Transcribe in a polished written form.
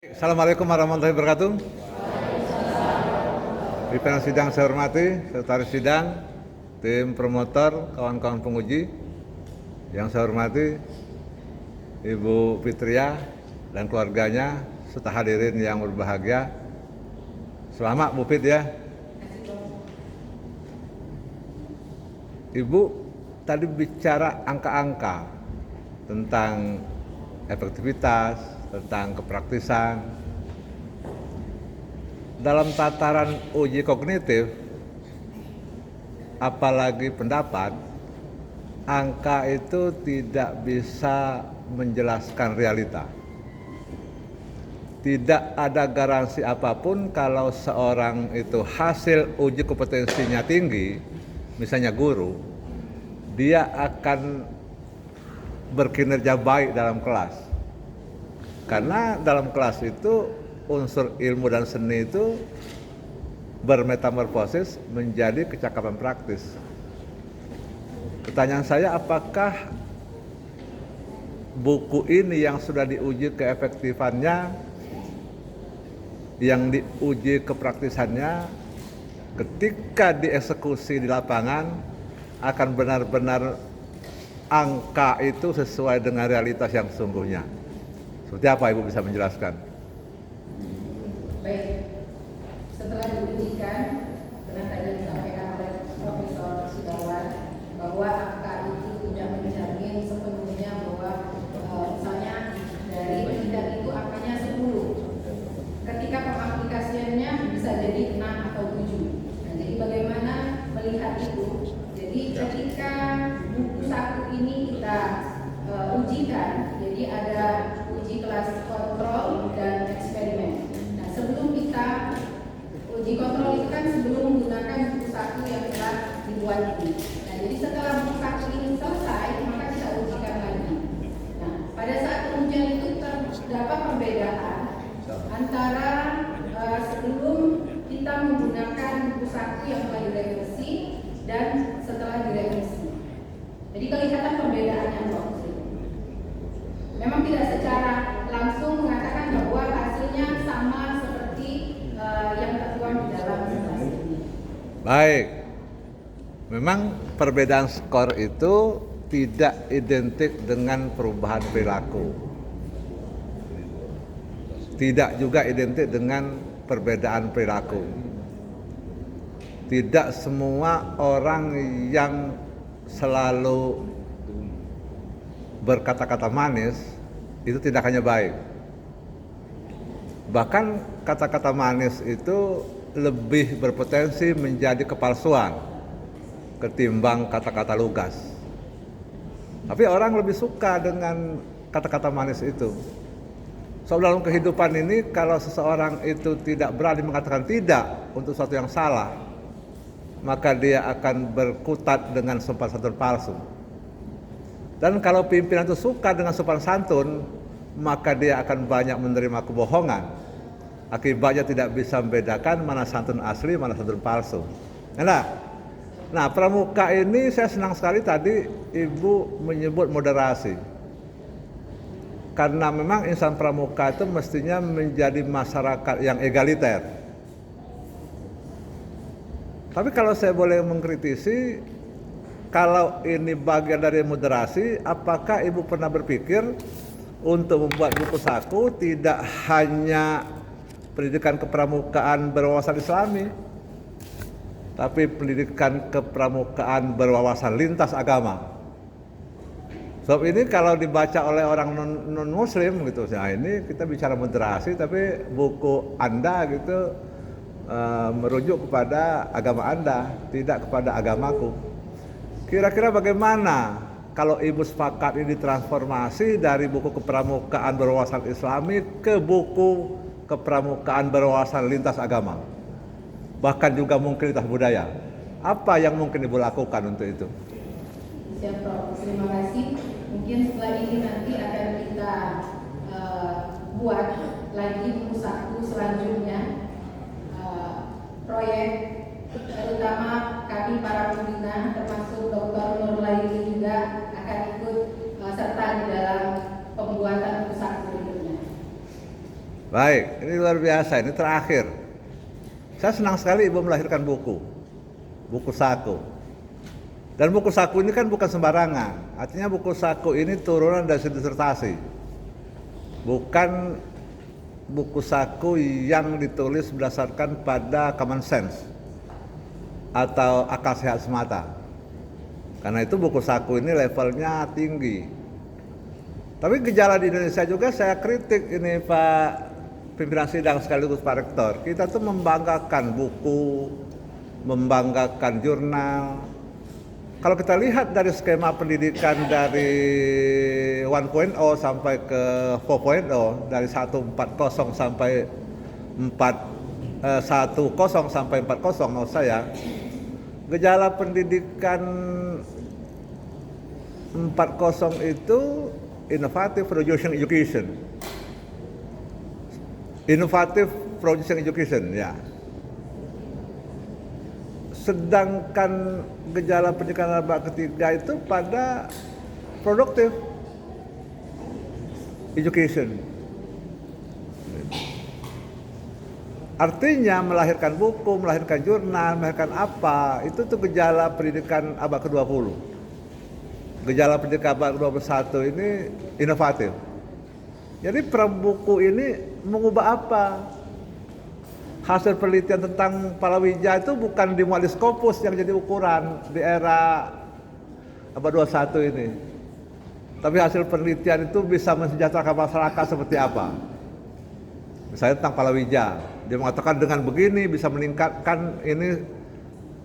Assalamualaikum warahmatullahi wabarakatuh. Pimpinan sidang saya hormati, sekretaris sidang, tim promotor, kawan-kawan penguji yang saya hormati, Ibu Fitria dan keluarganya, serta hadirin yang berbahagia. Selamat Bu Fit ya. Ibu tadi bicara angka-angka tentang efektivitas, tentang kepraktisan. Dalam tataran uji kognitif, apalagi pendapat, angka itu tidak bisa menjelaskan realita. Tidak ada garansi apapun kalau seorang itu hasil uji kompetensinya tinggi, misalnya guru, dia akan berkinerja baik dalam kelas. Karena dalam kelas itu unsur ilmu dan seni itu bermetamorfosis menjadi kecakapan praktis. Pertanyaan saya, apakah buku ini yang sudah diuji keefektifannya, yang diuji kepraktisannya, ketika dieksekusi di lapangan akan benar-benar angka itu sesuai dengan realitas yang sesungguhnya? Seperti apa Ibu bisa menjelaskan? Baik, setelah diujikan, benar tadi disampaikan oleh Profesor Sudawan bahwa angka itu tidak menjamin sepenuhnya bahwa misalnya dari tidak itu angkanya 10. Ketika pengaplikasiannya bisa jadi 6 atau 7. Nah, jadi bagaimana melihat itu? Jadi ketika buku saku ini kita ujikan, jadi ada uji kelas kontrol dan eksperimen. Nah, sebelum kita uji kontrol itu kan sebelum menggunakan buku saku yang telah dibuat ini. Nah, jadi setelah buku saku ini selesai, maka kita ujikan lagi. Nah, pada saat pengujian itu terdapat perbedaan antara sebelum kita menggunakan buku saku yang telah direvisi dan setelah direvisi. Jadi kelihatan perbedaannya kok. Memang tidak secara langsung mengatakan bahwa hasilnya sama seperti yang tertuang di dalam hasil ini. Baik, memang perbedaan skor itu tidak identik dengan perubahan perilaku. Tidak juga identik dengan perbedaan perilaku. Tidak semua orang yang selalu berkata-kata manis itu tindakannya baik. Bahkan kata-kata manis itu lebih berpotensi menjadi kepalsuan ketimbang kata-kata lugas. Tapi orang lebih suka dengan kata-kata manis itu. So, dalam kehidupan ini kalau seseorang itu tidak berani mengatakan tidak untuk sesuatu yang salah, maka dia akan berkutat dengan sopan santun palsu. Dan kalau pimpinan itu suka dengan sopan santun, maka dia akan banyak menerima kebohongan. Akibatnya tidak bisa membedakan mana santun asli, mana santun palsu. Nah, pramuka ini saya senang sekali tadi Ibu menyebut moderasi. Karena memang insan pramuka itu mestinya menjadi masyarakat yang egaliter. Tapi kalau saya boleh mengkritisi, kalau ini bagian dari moderasi, apakah Ibu pernah berpikir untuk membuat buku saku tidak hanya pendidikan kepramukaan berwawasan Islami, tapi pendidikan kepramukaan berwawasan lintas agama? Sebab ini kalau dibaca oleh orang non-muslim gitu, nah ini kita bicara moderasi, tapi buku Anda gitu merujuk kepada agama Anda, tidak kepada agamaku. Kira-kira bagaimana kalau Ibu sepakat ini ditransformasi dari buku kepramukaan berwawasan Islami ke buku kepramukaan berwawasan lintas agama, bahkan juga mungkin lintas budaya? Apa yang mungkin Ibu lakukan untuk itu? Siap, Prof. Terima kasih. Mungkin setelah ini nanti akan kita buat lagi buku saku selanjutnya, proyek terutama kami para pembina termasuk Dr. Nurlaini juga akan ikut serta di dalam pembuatan buku saku berikutnya. Baik, ini luar biasa, ini terakhir. Saya senang sekali Ibu melahirkan buku saku. Dan buku saku ini kan bukan sembarangan. Artinya buku saku ini turunan dari disertasi. Bukan buku saku yang ditulis berdasarkan pada common sense atau akal sehat semata. Karena itu buku saku ini levelnya tinggi. Tapi gejala di Indonesia juga saya kritik ini Pak pimpinan sidang sekaligus Pak Rektor. Kita tuh membanggakan buku, membanggakan jurnal. Kalau kita lihat dari skema pendidikan dari 1.0 sampai ke 4.0, dari 140 sampai 10 sampai 40 maksud saya, gejala pendidikan 4.0 itu innovative producing education. Innovative producing education, ya. Sedangkan gejala pendidikan abad ketiga itu pada productive education. Artinya melahirkan buku, melahirkan jurnal, melahirkan apa, itu tuh gejala pendidikan abad ke-20. Gejala pendidikan abad ke-21 ini inovatif. Jadi prabuku ini mengubah apa? Hasil penelitian tentang palawija itu bukan dimuat di Scopus yang jadi ukuran di era abad 21 ini. Tapi hasil penelitian itu bisa mensejahterakan masyarakat seperti apa? Misalnya tentang palawija, dia mengatakan dengan begini bisa meningkatkan ini